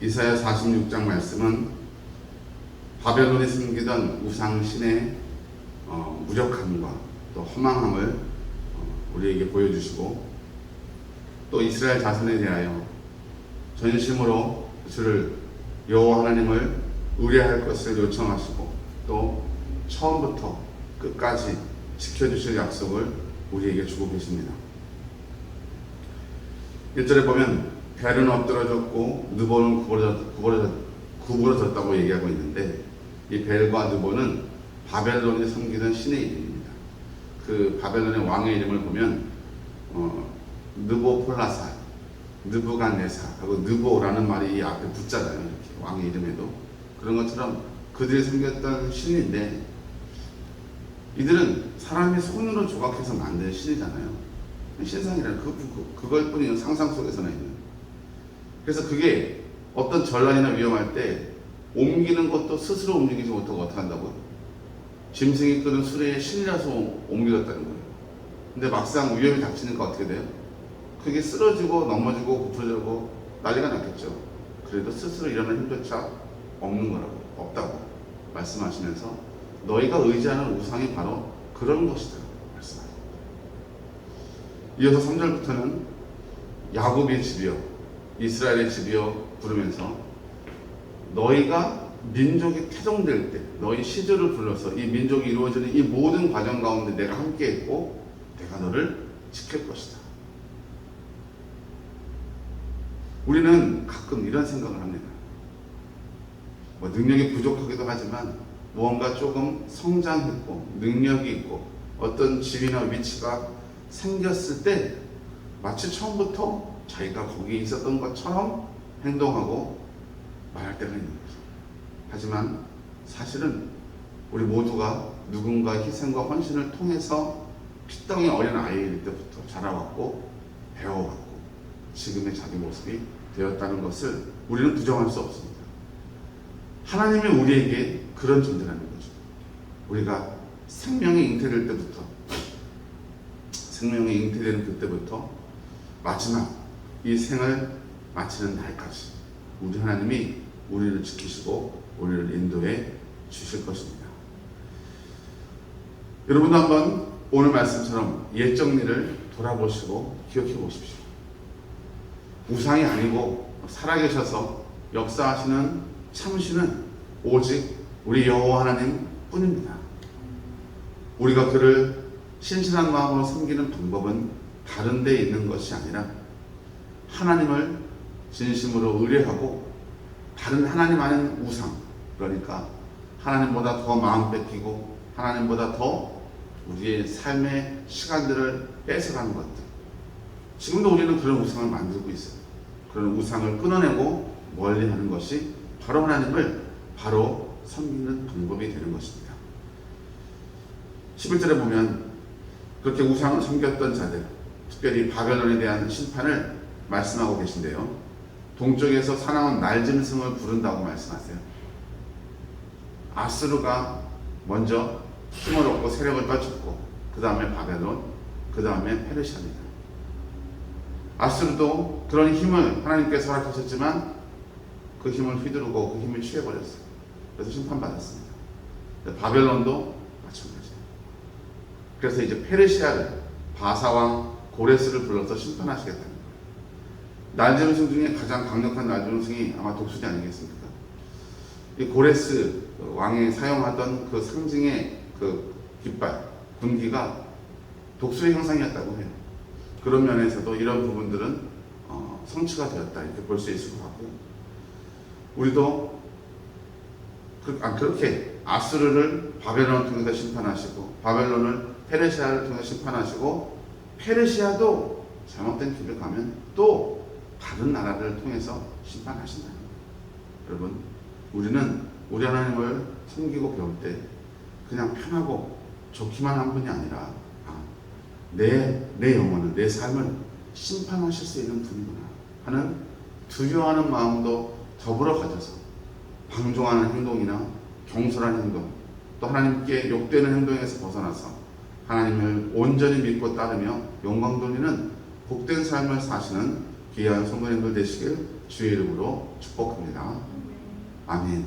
이사야 46장 말씀은 바벨론이 숨기던 우상신의 무력함과 또 허망함을 우리에게 보여주시고, 또 이스라엘 자손에 대하여 전심으로 주를 여호와 하나님을 의뢰할 것을 요청하시고, 또 처음부터 끝까지 지켜주실 약속을 우리에게 주고 계십니다. 1절에 보면 벨은 엎드러졌고 느보는 구부러졌다고 얘기하고 있는데, 이 벨과 느보는 바벨론이 섬기던 신의 이름입니다. 그 바벨론의 왕의 이름을 보면 느보폴라살, 느부갓네살 하고 느보라는 말이 이 앞에 붙잖아요. 이렇게 왕의 이름에도. 그런 것처럼 그들이 섬겼던 신인데, 이들은 사람이 손으로 조각해서 만든 신이잖아요. 신상이라는 그걸 뿐이에요. 상상 속에서는 있는. 그래서 그게 어떤 전란이나 위험할 때 옮기는 것도 스스로 움직이지 못하고 어떻게 한다고요? 짐승이 끄는 수레에 신이라서 옮겨졌다는 거예요. 근데 막상 위험이 닥치니까 어떻게 돼요? 그게 쓰러지고 넘어지고 부풀려고 난리가 났겠죠. 그래도 스스로 일어날 힘조차 없는 거라고, 없다고 말씀하시면서 너희가 의지하는 우상이 바로 그런 것이다 말씀하십니다. 이어서 3절부터는 야곱의 집이여 이스라엘의 집이여 부르면서 너희가 민족이 태동될 때 너희 시조를 불러서 이 민족이 이루어지는 이 모든 과정 가운데 내가 함께 있고 내가 너를 지킬 것이다. 우리는 가끔 이런 생각을 합니다. 능력이 부족하기도 하지만 무언가 조금 성장했고 능력이 있고 어떤 지위나 위치가 생겼을 때 마치 처음부터 자기가 거기에 있었던 것처럼 행동하고 말할 때가 있는 거죠. 하지만 사실은 우리 모두가 누군가의 희생과 헌신을 통해서 피덩이 어린 아이일 때부터 자라왔고 배워왔고 지금의 자기 모습이 되었다는 것을 우리는 부정할 수 없습니다. 하나님이 우리에게 그런 존재라는 거죠. 우리가 생명이 잉태될 때부터, 생명이 잉태되는 그때부터 마지막 이 생을 마치는 날까지 우리 하나님이 우리를 지키시고 우리를 인도해 주실 것입니다. 여러분도 한번 오늘 말씀처럼 옛 정리를 돌아보시고 기억해 보십시오. 우상이 아니고 살아계셔서 역사하시는 참신은 오직 우리 여호와 하나님 뿐입니다. 우리가 그를 신실한 마음으로 섬기는 방법은 다른 데 있는 것이 아니라 하나님을 진심으로 의뢰하고 다른 하나님 아닌 우상, 그러니까 하나님보다 더 마음 뺏기고 하나님보다 더 우리의 삶의 시간들을 뺏어가는 것들, 지금도 우리는 그런 우상을 만들고 있어요. 그런 우상을 끊어내고 멀리하는 것이 바로 하나님을 바로 섬기는 방법이 되는 것입니다. 11절에 보면 그렇게 우상을 섬겼던 자들, 특별히 바벨론에 대한 심판을 말씀하고 계신데요. 동쪽에서 사나운 날짐승을 부른다고 말씀하세요. 아수르가 먼저 힘을 얻고 세력을 떨쳤고 그 다음에 바벨론, 그 다음에 페르시아입니다. 아수르도 그런 힘을 하나님께서 허락하셨지만 그 힘을 휘두르고 그 힘을 취해버렸어요. 그래서 심판받았습니다. 바벨론도 마찬가지예요. 그래서 이제 페르시아를, 바사왕 고레스를 불러서 심판하시겠다는 거예요. 날짐승 중에 가장 강력한 날짐승이 아마 독수리 아니겠습니까? 이 고레스 왕이 사용하던 그 상징의 그 깃발, 군기가 독수리 형상이었다고 해요. 그런 면에서도 이런 부분들은 성취가 되었다 이렇게 볼 수 있을 것 같고요. 우리도 그렇게 아수르를 바벨론을 통해서 심판하시고 바벨론을 페르시아를 통해서 심판하시고 페르시아도 잘못된 길을 가면 또 다른 나라들을 통해서 심판하신다. 여러분, 우리는 우리 하나님을 섬기고 배울 때 그냥 편하고 좋기만 한 분이 아니라 내 영혼을, 내 삶을 심판하실 수 있는 분이구나 하는 두려워하는 마음도 더불어 가져서 방종하는 행동이나 경솔한 행동, 또 하나님께 욕되는 행동에서 벗어나서 하나님을 온전히 믿고 따르며 영광 돌리는 복된 삶을 사시는 귀한 성도님들 되시길 주의 이름으로 축복합니다. 아멘.